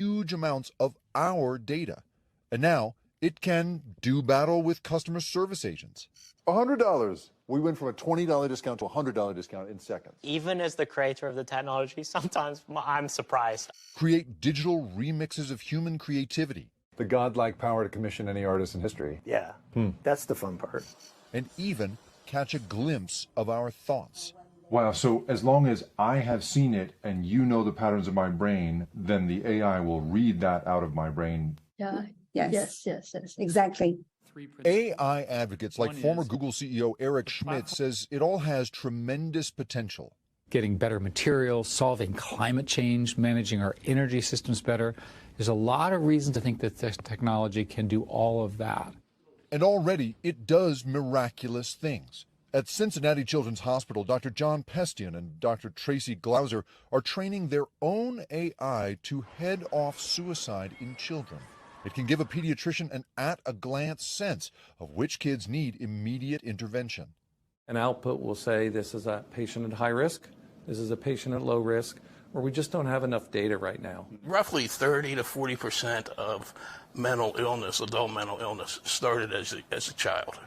huge amounts of our data. And now it can do battle with customer service agents. $100. We went from a $20 discount to a $100 discount in seconds. Even as the creator of the technology, sometimes I'm surprised. Create digital remixes of human creativity. The godlike power to commission any artist in history. Yeah, that's the fun part. And even catch a glimpse of our thoughts. Wow, so as long as I have seen it and you know the patterns of my brain, then the AI will read that out of my brain. Yeah. Yes, exactly. AI advocates like former Google CEO Eric Schmidt says it all has tremendous potential. Getting better materials, solving climate change, managing our energy systems better. There's a lot of reason to think that this technology can do all of that. And already it does miraculous things. At Cincinnati Children's Hospital, Dr. John Pestian and Dr. Tracy Glauser are training their own AI to head off suicide in children. It can give a pediatrician an at-a-glance sense of which kids need immediate intervention. An output will say this is a patient at high risk, this is a patient at low risk, or we just don't have enough data right now. Roughly 30 to 40% of mental illness, adult mental illness, started as a child.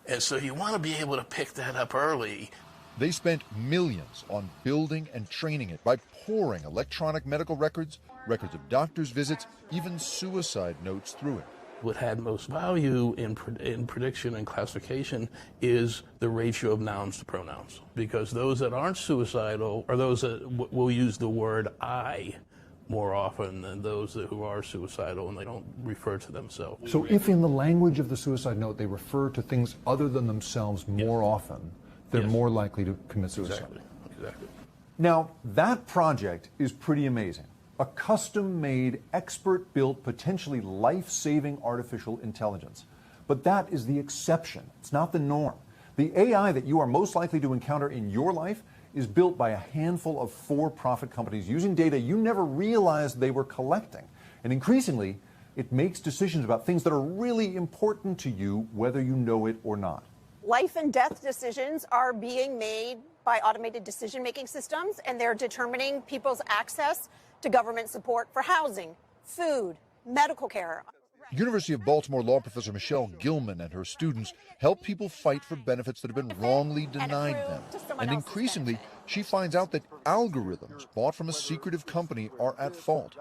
And so you want to be able to pick that up early. They spent millions on building and training it by pouring electronic medical records, records of doctors' visits, even suicide notes through it. What had most value in prediction and classification is the ratio of nouns to pronouns, because those that aren't suicidal are those that will use the word I more often than those who are suicidal and they don't refer to themselves. So if in the language of the suicide note they refer to things other than themselves more often, they're more likely to commit suicide. Exactly. Now, that project is pretty amazing. A custom-made, expert-built, potentially life-saving artificial intelligence. But that is the exception. It's not the norm. The AI that you are most likely to encounter in your life is built by a handful of for-profit companies using data you never realized they were collecting. And increasingly, it makes decisions about things that are really important to you, whether you know it or not. Life and death decisions are being made by automated decision-making systems, and they're determining people's access to government support for housing, food, medical care. University of Baltimore law professor Michelle Gilman and her students help people fight for benefits that have been wrongly denied them. And increasingly, she finds out that algorithms bought from a secretive company are at fault.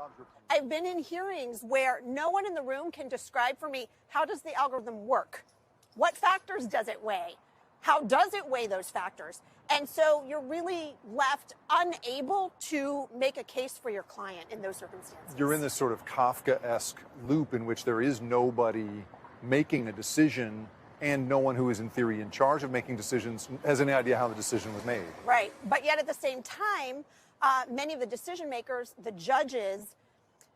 I've been in hearings where no one in the room can describe for me, how does the algorithm work? What factors does it weigh? How does it weigh those factors? And so you're really left unable to make a case for your client in those circumstances. You're in this sort of Kafka-esque loop in which there is nobody making a decision and no one who is in theory in charge of making decisions has any idea how the decision was made. Right. But yet at the same time, many of the decision makers, the judges,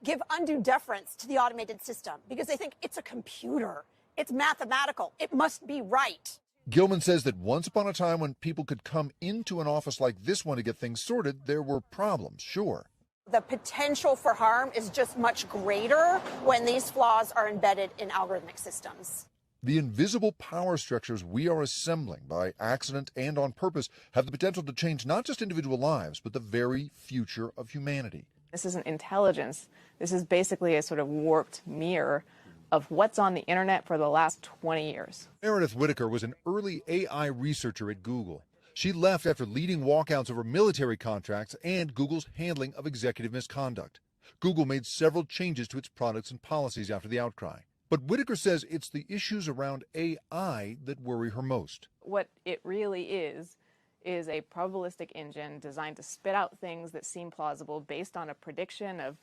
give undue deference to the automated system because they think it's a computer. It's mathematical. It must be right. Gilman says that once upon a time when people could come into an office like this one to get things sorted, there were problems, sure. The potential for harm is just much greater when these flaws are embedded in algorithmic systems. The invisible power structures we are assembling by accident and on purpose have the potential to change not just individual lives, but the very future of humanity. This isn't intelligence. This is basically a sort of warped mirror of what's on the internet for the last 20 years. Meredith Whitaker was an early AI researcher at Google. She left after leading walkouts over military contracts and Google's handling of executive misconduct. Google made several changes to its products and policies after the outcry. But Whitaker says it's the issues around AI that worry her most. What it really is a probabilistic engine designed to spit out things that seem plausible based on a prediction of,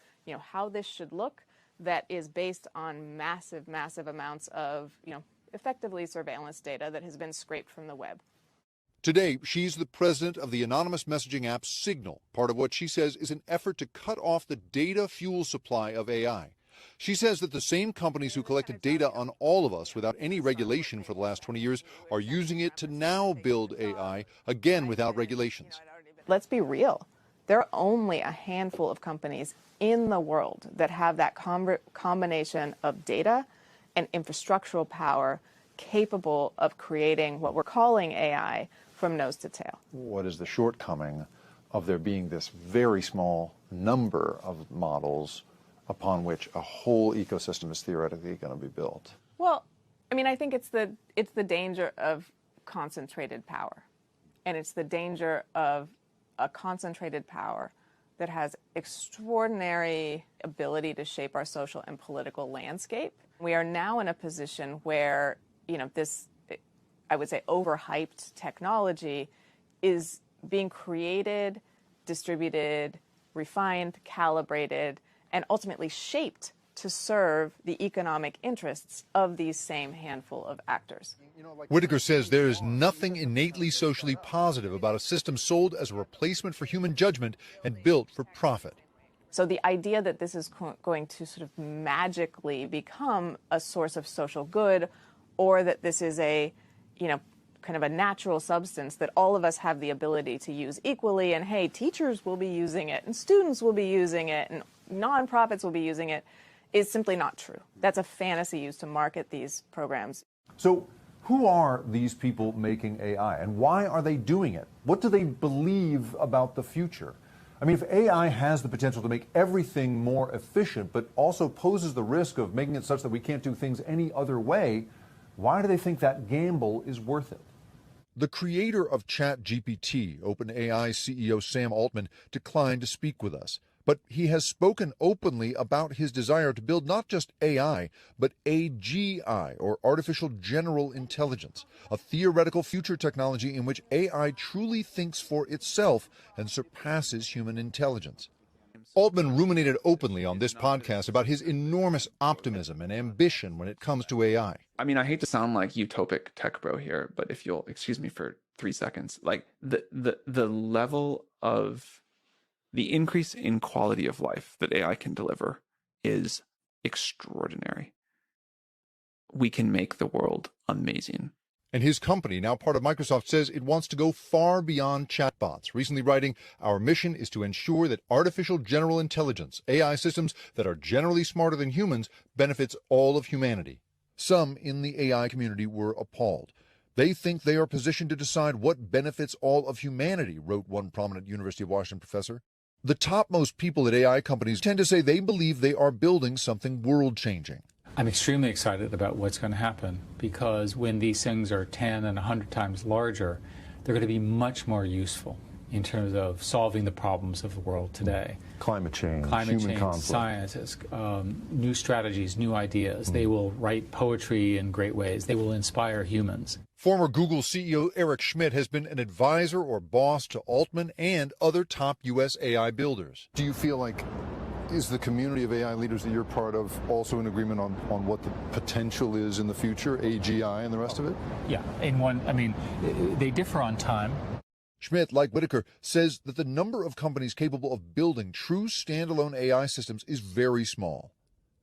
how this should look, that is based on massive, massive amounts of, effectively surveillance data that has been scraped from the web. Today, she's the president of the anonymous messaging app Signal, part of what she says is an effort to cut off the data fuel supply of AI. She says that the same companies who collected data on all of us without any regulation for the last 20 years are using it to now build AI, again without regulations. Let's be real. There are only a handful of companies in the world that have that combination of data and infrastructural power capable of creating what we're calling AI from nose to tail. What is the shortcoming of there being this very small number of models upon which a whole ecosystem is theoretically going to be built? Well, I mean, I think it's the danger of concentrated power. And it's the danger of a concentrated power that has extraordinary ability to shape our social and political landscape. We are now in a position where, this, I would say, overhyped technology is being created, distributed, refined, calibrated, and ultimately shaped to serve the economic interests of these same handful of actors. Whitaker says there is nothing innately socially positive about a system sold as a replacement for human judgment and built for profit. So the idea that this is going to sort of magically become a source of social good, or that this is a, kind of a natural substance that all of us have the ability to use equally, and hey, teachers will be using it, and students will be using it, and nonprofits will be using it, is simply not true. That's a fantasy used to market these programs. So who are these people making AI, and why are they doing it? What do they believe about the future? I mean, if AI has the potential to make everything more efficient, but also poses the risk of making it such that we can't do things any other way, why do they think that gamble is worth it? The creator of ChatGPT, OpenAI CEO Sam Altman, declined to speak with us. But he has spoken openly about his desire to build not just AI, but AGI, or Artificial General Intelligence, a theoretical future technology in which AI truly thinks for itself and surpasses human intelligence. Altman ruminated openly on this podcast about his enormous optimism and ambition when it comes to AI. I mean, I hate to sound like utopic tech bro here, but if you'll excuse me for 3 seconds, like the level of the increase in quality of life that AI can deliver is extraordinary. We can make the world amazing. And his company, now part of Microsoft, says it wants to go far beyond chatbots, recently writing, "Our mission is to ensure that artificial general intelligence, AI systems that are generally smarter than humans, benefits all of humanity." Some in the AI community were appalled. They think they are positioned to decide what benefits all of humanity, wrote one prominent University of Washington professor. The topmost people at AI companies tend to say they believe they are building something world-changing. I'm extremely excited about what's going to happen, because when these things are 10 and 100 times larger, they're going to be much more useful in terms of solving the problems of the world today. Climate change, human conflict, scientists, new strategies, new ideas. They will write poetry in great ways. They will inspire humans. Former Google CEO Eric Schmidt has been an advisor or boss to Altman and other top U.S. AI builders. Do you feel like, is the community of AI leaders that you're part of also in agreement on what the potential is in the future, AGI and the rest of it? Yeah, they differ on time. Schmidt, like Whitaker, says that the number of companies capable of building true standalone AI systems is very small.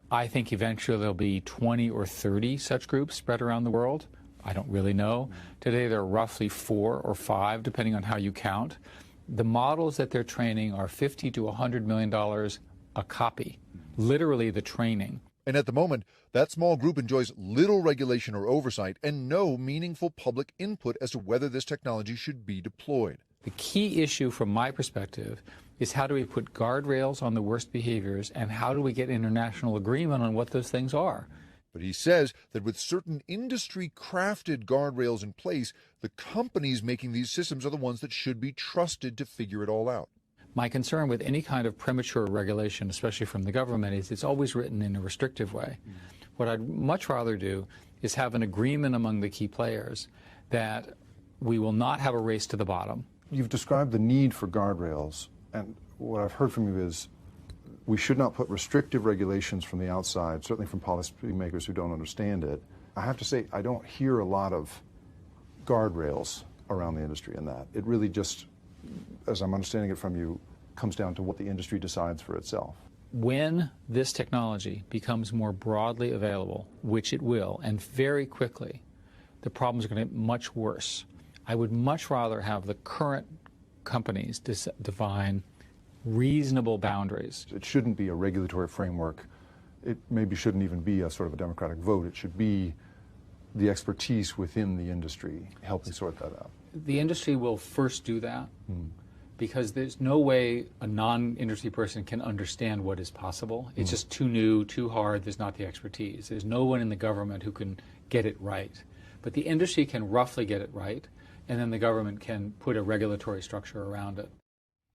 I think eventually there'll be 20 or 30 such groups spread around the world. I don't really know. Today there are roughly 4 or 5, depending on how you count. The models that they're training are $50 to $100 million a copy, literally the training. And at the moment, that small group enjoys little regulation or oversight and no meaningful public input as to whether this technology should be deployed. The key issue from my perspective is how do we put guardrails on the worst behaviors, and how do we get international agreement on what those things are? But he says that with certain industry-crafted guardrails in place, the companies making these systems are the ones that should be trusted to figure it all out. My concern with any kind of premature regulation, especially from the government, is it's always written in a restrictive way. What I'd much rather do is have an agreement among the key players that we will not have a race to the bottom. You've described the need for guardrails, and what I've heard from you is we should not put restrictive regulations from the outside, certainly from policymakers who don't understand it. I have to say, I don't hear a lot of guardrails around the industry in that. It really just, as I'm understanding it from you, comes down to what the industry decides for itself. When this technology becomes more broadly available, which it will, and very quickly, the problems are going to get much worse. I would much rather have the current companies define reasonable boundaries. It shouldn't be a regulatory framework. It maybe shouldn't even be a sort of a democratic vote. It should be the expertise within the industry helping sort that out. The industry will first do that. because there's no way a non-industry person can understand what is possible. It's just too new, too hard. There's not the expertise. There's no one in the government who can get it right. But the industry can roughly get it right, and then the government can put a regulatory structure around it.